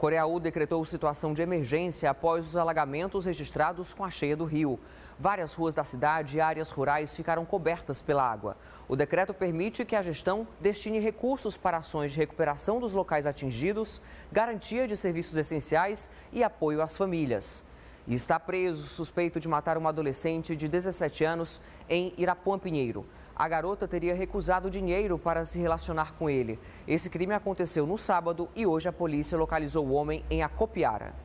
Coreaú decretou situação de emergência após os alagamentos registrados com a cheia do rio. Várias ruas da cidade e áreas rurais ficaram cobertas pela água. O decreto permite que a gestão destine recursos para ações de recuperação dos locais atingidos, garantia de serviços essenciais e apoio às famílias. E está preso suspeito de matar uma adolescente de 17 anos em Irapuã Pinheiro. A garota teria recusado dinheiro para se relacionar com ele. Esse crime aconteceu no sábado e hoje a polícia localizou o homem em Acopiara.